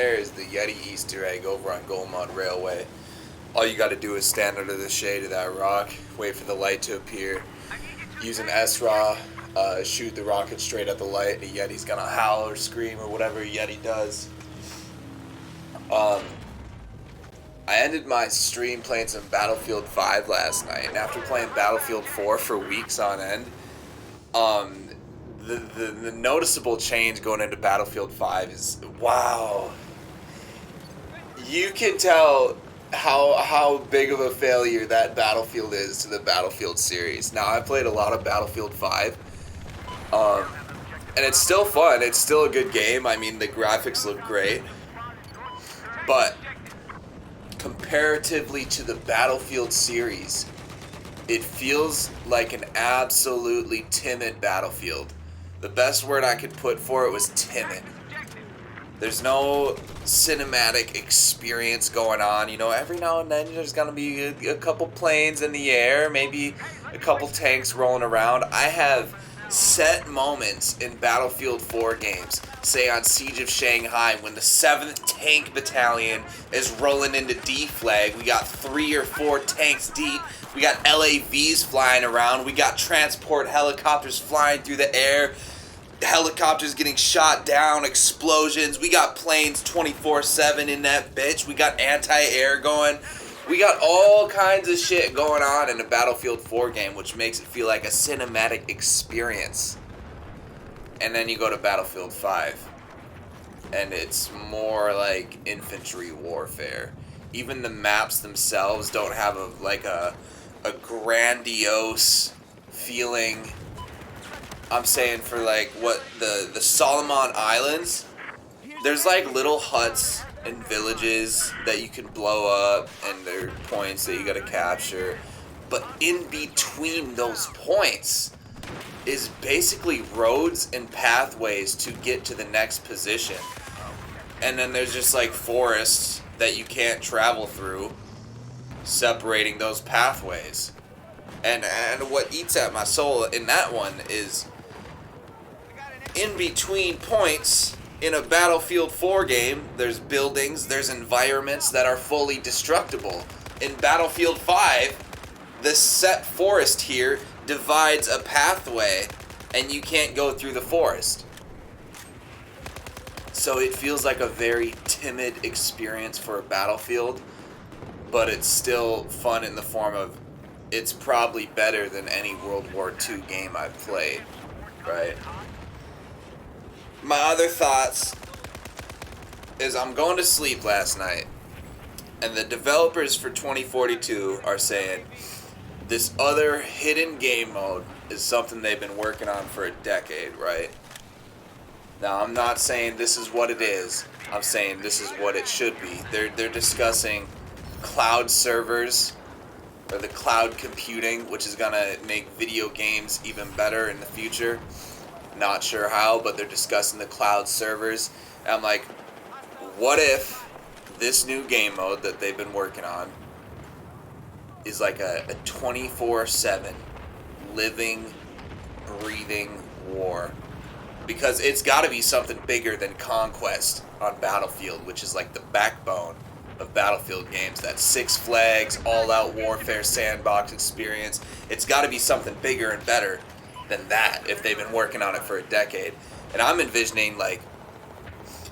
there is the Yeti Easter egg over on Oman Railway. All you got to do is stand under the shade of that rock, wait for the light to appear, use an S-Raw, shoot the rocket straight at the light. A Yeti's gonna howl or scream or whatever a Yeti does. I ended my stream playing some Battlefield 5 last night, and after playing Battlefield 4 for weeks on end, the noticeable change going into Battlefield 5 is, wow. You can tell how big of a failure that Battlefield is to the Battlefield series. Now, I've played a lot of Battlefield 5, and it's still fun. It's still a good game. I mean, the graphics look great, but comparatively to the Battlefield series, it feels like an absolutely timid Battlefield. The best word I could put for it was timid. There's no cinematic experience going on. You know, every now and then there's gonna be a couple planes in the air, maybe a couple tanks rolling around. I have set moments in Battlefield 4 games, say on Siege of Shanghai, when the 7th Tank Battalion is rolling into D flag. We got 3 or 4 tanks deep. We got LAVs flying around. We got transport helicopters flying through the air. Helicopters getting shot down, explosions. We got planes 24/7 in that bitch. We got anti-air going. We got all kinds of shit going on in a Battlefield 4 game, which makes it feel like a cinematic experience. And then you go to Battlefield 5, and it's more like infantry warfare. Even the maps themselves don't have a grandiose feeling. I'm saying for like what the Solomon Islands, there's like little huts and villages that you can blow up, and there are points that you gotta capture. But in between those points is basically roads and pathways to get to the next position. And then there's just like forests that you can't travel through, separating those pathways. And what eats at my soul in that one is, in between points in a Battlefield 4 game, there's buildings, there's environments that are fully destructible. In Battlefield 5, the set forest here divides a pathway, and you can't go through the forest. So it feels like a very timid experience for a Battlefield, but it's still fun in the form of, it's probably better than any World War II game I've played, right? My other thoughts is, I'm going to sleep last night, and the developers for 2042 are saying this other hidden game mode is something they've been working on for a decade, right? Now, I'm not saying this is what it is. I'm saying this is what it should be. They're discussing cloud servers, or the cloud computing, which is gonna make video games even better in the future. Not sure how, but they're discussing the cloud servers. And I'm like, what if this new game mode that they've been working on is like a 24/7 living, breathing war? Because it's got to be something bigger than Conquest on Battlefield, which is like the backbone of Battlefield games. That Six Flags, all-out warfare sandbox experience. It's got to be something bigger and better than that if they've been working on it for a decade. And I'm envisioning, like,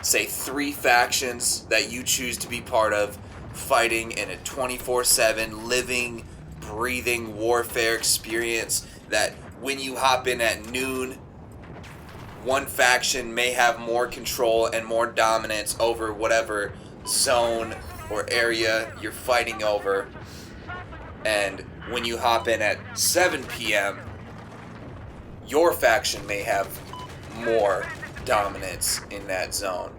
say 3 factions that you choose to be part of, fighting in a 24/7 living, breathing warfare experience, that when you hop in at noon, one faction may have more control and more dominance over whatever zone or area you're fighting over, and when you hop in at 7 p.m., your faction may have more dominance in that zone.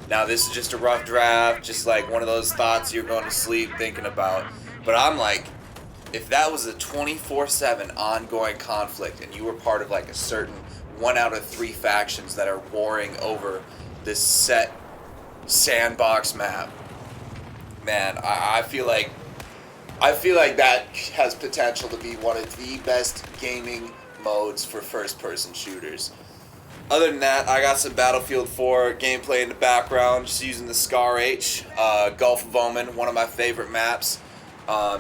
Now, this is just a rough draft, just like one of those thoughts you're going to sleep thinking about. But I'm like, if that was a 24/7 ongoing conflict, and you were part of like a certain 1 out of 3 factions that are warring over this set sandbox map, man, I feel like that has potential to be one of the best gaming modes for first-person shooters. Other than that, I got some Battlefield 4 gameplay in the background, just using the Scar H, Gulf of Oman, one of my favorite maps.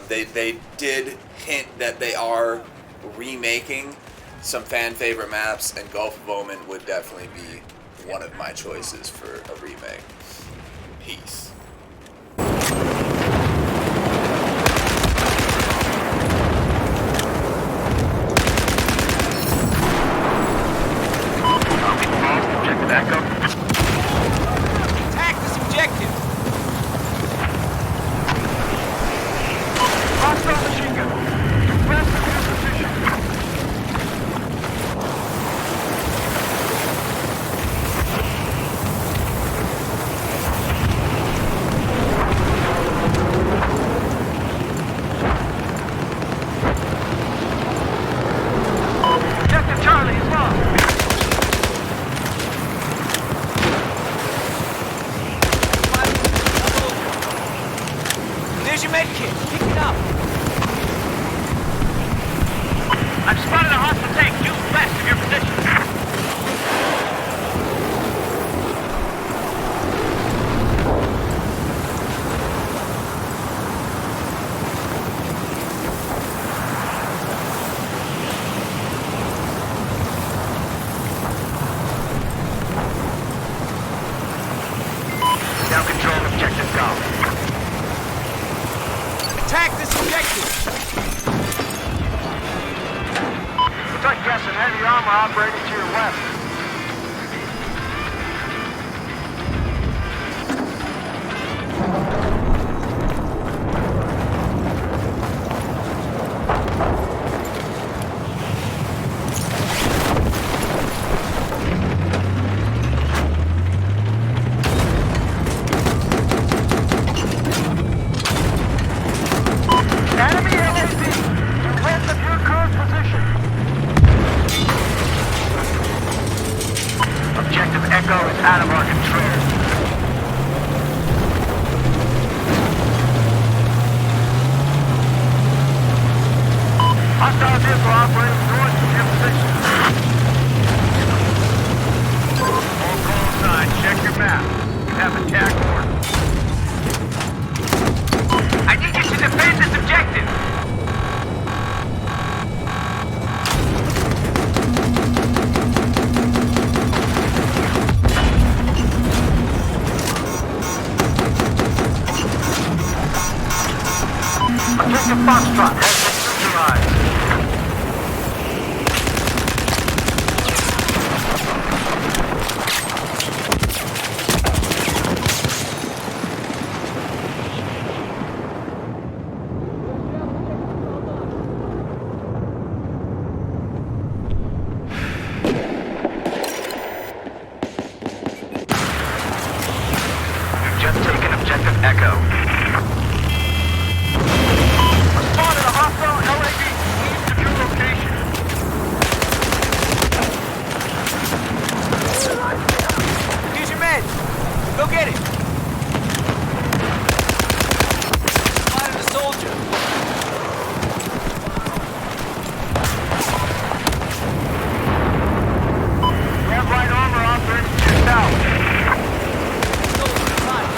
They did hint that they are remaking some fan favorite maps, and Gulf of Oman would definitely be one of my choices for a remake. Peace. Attack this objective! Hostile machine gun! Advance to your position! Objective Charlie is lost! There's your med kit. Pick it up. I've spotted a hostile tank due west of your position. Now control objective Golf. Attack this objective! Looks like gas and heavy armor operating to your left. Enemy LAV! West of your current position! Objective Echo is out of our control. Hostile vehicle operating north of your position. All call signs, check your map. You have attack orders. I need you to defend this objective! Objective Foxtrot has been neutralized. You've just taken objective Echo. Spotted a hostile LAV east of your location. Here's your med. Go get it. Spotted a soldier. You have light armor operating to your south. Soldier, fine.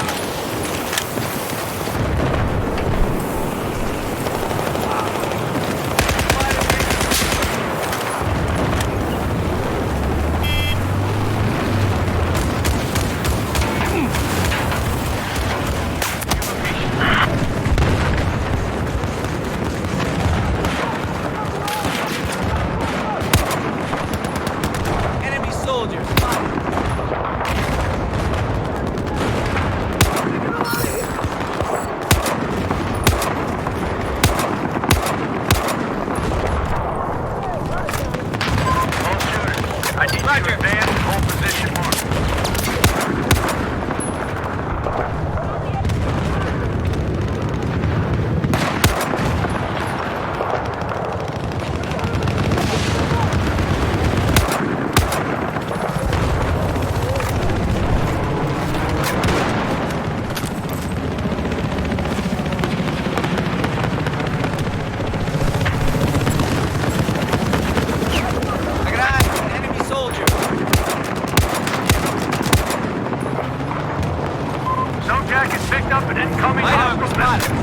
Picked up an incoming hostile missile.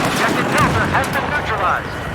Objective Delta has been neutralized.